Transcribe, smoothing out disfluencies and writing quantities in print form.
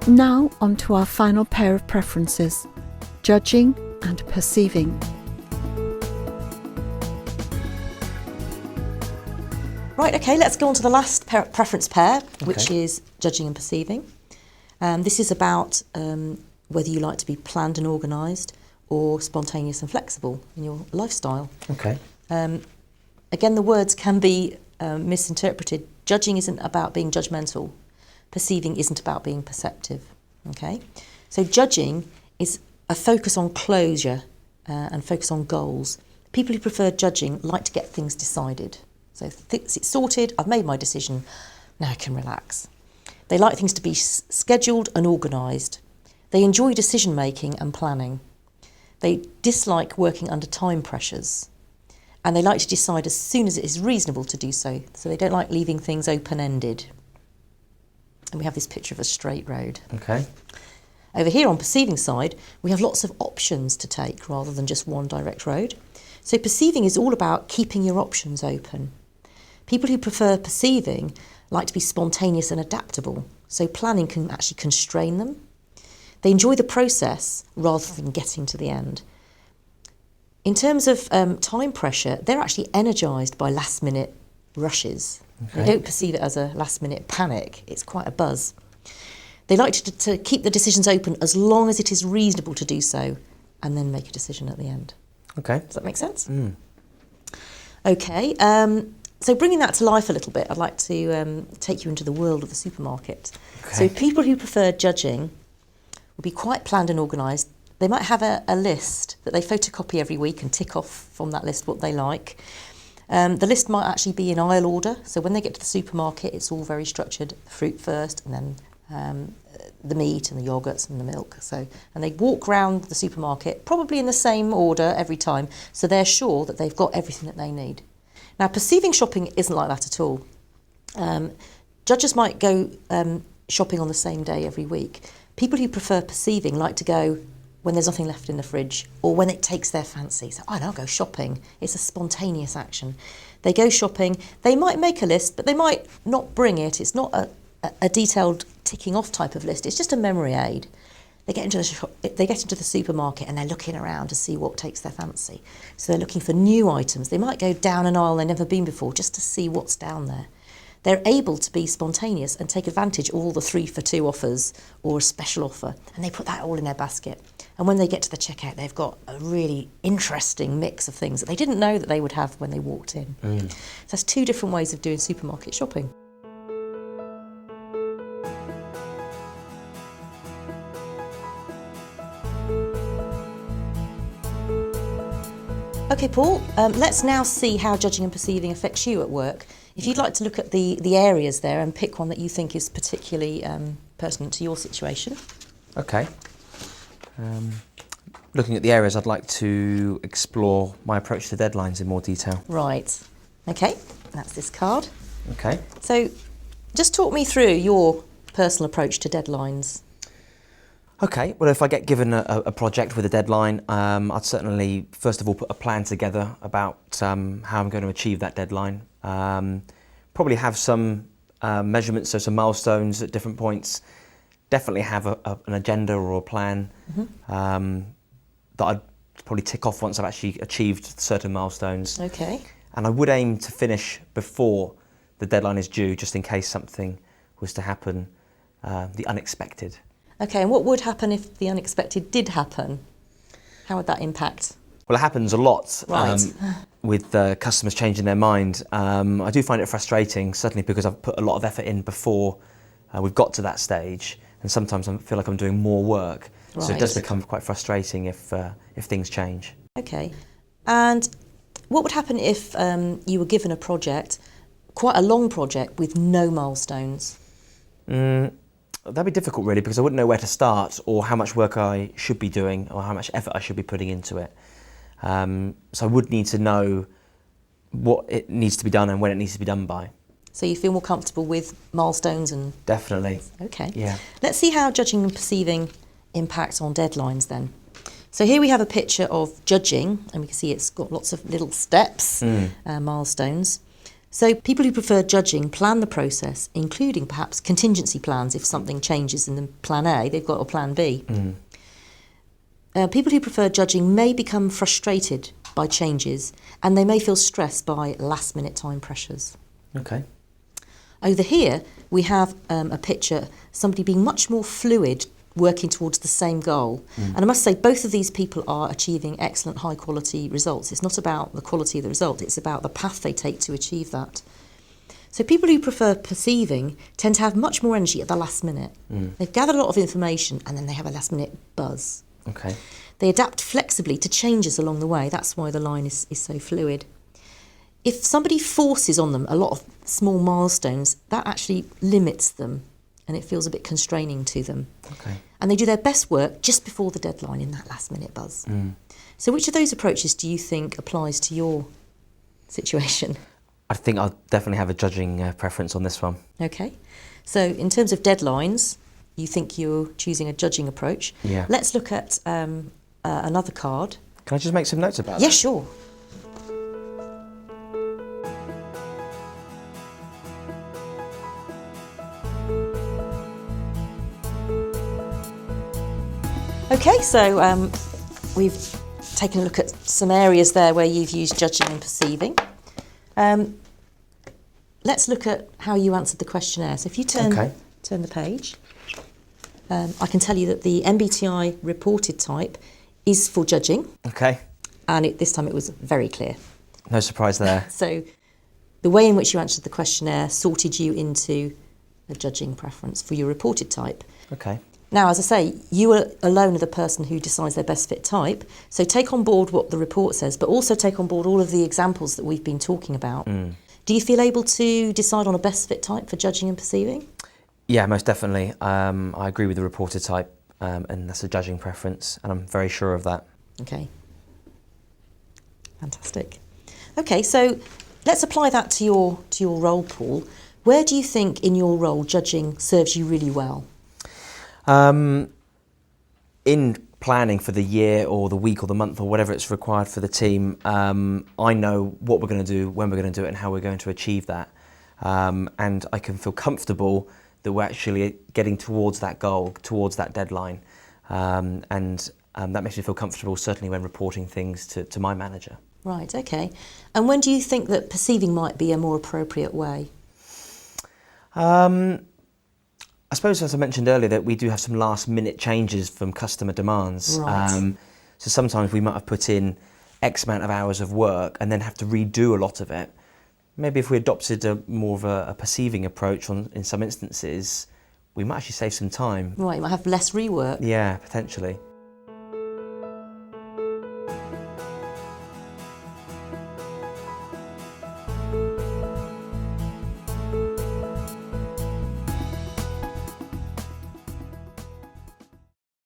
Now on to our final pair of preferences, judging and perceiving. Right, okay, let's go on to the last preference pair, which is judging and perceiving. This is about whether you like to be planned and organised or spontaneous and flexible in your lifestyle. Okay. Again, the words can be misinterpreted. Judging isn't about being judgmental. Perceiving isn't about being perceptive. Okay? So judging is a focus on closure and focus on goals. People who prefer judging like to get things decided. So it's sorted, I've made my decision, now I can relax. They like things to be scheduled and organised. They enjoy decision making and planning. They dislike working under time pressures. And they like to decide as soon as it is reasonable to do so. So they don't like leaving things open-ended. And we have this picture of a straight road. Okay. Over here on perceiving side, we have lots of options to take rather than just one direct road. So perceiving is all about keeping your options open. People who prefer perceiving like to be spontaneous and adaptable. So planning can actually constrain them. They enjoy the process rather than getting to the end. In terms of time pressure, they're actually energised by last-minute rushes. Okay. They don't perceive it as a last-minute panic. It's quite a buzz. They like to keep the decisions open as long as it is reasonable to do so, and then make a decision at the end. Okay. Does that make sense? Mm. Okay. So bringing that to life a little bit, I'd like to take you into the world of the supermarket. Okay. So people who prefer judging will be quite planned and organised. They might have a list that they photocopy every week and tick off from that list what they like. The list might actually be in aisle order, so when they get to the supermarket it's all very structured, the fruit first and then the meat and the yoghurts and the milk. And they walk around the supermarket probably in the same order every time, so they're sure that they've got everything that they need. Now perceiving shopping isn't like that at all. Judges might go shopping on the same day every week. People who prefer perceiving like to go when there's nothing left in the fridge or when it takes their fancy. So, I'll go shopping. It's a spontaneous action. They go shopping. They might make a list, but they might not bring it. It's not a detailed ticking off type of list. It's just a memory aid. They get into the supermarket and they're looking around to see what takes their fancy. So they're looking for new items. They might go down an aisle they've never been before just to see what's down there. They're able to be spontaneous and take advantage of all the 3 for 2 offers or a special offer, and they put that all in their basket. And when they get to the checkout, they've got a really interesting mix of things that they didn't know that they would have when they walked in. So that's 2 different ways of doing supermarket shopping. Okay, Paul, let's now see how judging and perceiving affects you at work. If you'd like to look at the areas there and pick one that you think is particularly pertinent to your situation. Okay. Looking at the areas, I'd like to explore my approach to deadlines in more detail. Right. Okay, that's this card. Okay. So just talk me through your personal approach to deadlines. Okay, well, if I get given a project with a deadline, I'd certainly, first of all, put a plan together about how I'm going to achieve that deadline. Probably have some measurements, so some milestones at different points. Definitely have an agenda or a plan that I'd probably tick off once I've actually achieved certain milestones. Okay. And I would aim to finish before the deadline is due, just in case something was to happen, the unexpected. Okay, and what would happen if the unexpected did happen? How would that impact? Well, it happens a lot Right. with customers changing their mind. I do find it frustrating, certainly because I've put a lot of effort in before we've got to that stage, and sometimes I feel like I'm doing more work. Right. So it does become quite frustrating if things change. Okay, and what would happen if you were given a project, quite a long project, with no milestones? That'd be difficult, really, because I wouldn't know where to start or how much work I should be doing or how much effort I should be putting into it. So I would need to know what it needs to be done and when it needs to be done by. So you feel more comfortable with milestones and... Definitely. Okay. Yeah. Let's see how judging and perceiving impacts on deadlines then. So here we have a picture of judging, and we can see it's got lots of little steps, milestones. So people who prefer judging plan the process, including perhaps contingency plans if something changes in the plan A, they've got a plan B. People who prefer judging may become frustrated by changes, and they may feel stressed by last-minute time pressures. Okay. Over here, we have a picture, somebody being much more fluid, working towards the same goal. And I must say, both of these people are achieving excellent high-quality results. It's not about the quality of the result, it's about the path they take to achieve that. So people who prefer perceiving tend to have much more energy at the last minute. They've gathered a lot of information, and then they have a last-minute buzz. Okay. They adapt flexibly to changes along the way. That's why the line is so fluid. If somebody forces on them a lot of small milestones, that actually limits them, and it feels a bit constraining to them. Okay. And they do their best work just before the deadline in that last-minute buzz. So which of those approaches do you think applies to your situation? I think I'll definitely have a judging preference on this one. Okay. So in terms of deadlines, you think you're choosing a judging approach. Yeah. Let's look at another card. Can I just make some notes about that? Yeah, sure. Okay, so we've taken a look at some areas there where you've used judging and perceiving. Let's look at how you answered the questionnaire. So if you turn the page, I can tell you that the MBTI reported type is for judging. Okay. And this time it was very clear. No surprise there. So the way in which you answered the questionnaire sorted you into a judging preference for your reported type. Okay. Now, as I say, you alone are the person who decides their best fit type. So take on board what the report says, but also take on board all of the examples that we've been talking about. Do you feel able to decide on a best fit type for judging and perceiving? Yeah, most definitely. I agree with the reported type, and that's a judging preference, and I'm very sure of that. Okay. Fantastic. Okay, so let's apply that to your role, Paul. Where do you think in your role judging serves you really well? In planning for the year or the week or the month or whatever it's required for the team, I know what we're going to do, when we're going to do it, and how we're going to achieve that. And I can feel comfortable that we're actually getting towards that goal, towards that deadline. And that makes me feel comfortable, certainly when reporting things to my manager. Right, okay. And when do you think that perceiving might be a more appropriate way? I suppose, as I mentioned earlier, that we do have some last-minute changes from customer demands. Right. So sometimes we might have put in X amount of hours of work and then have to redo a lot of it. Maybe if we adopted more of a perceiving approach in some instances, we might actually save some time. Right, you might have less rework. Yeah, potentially.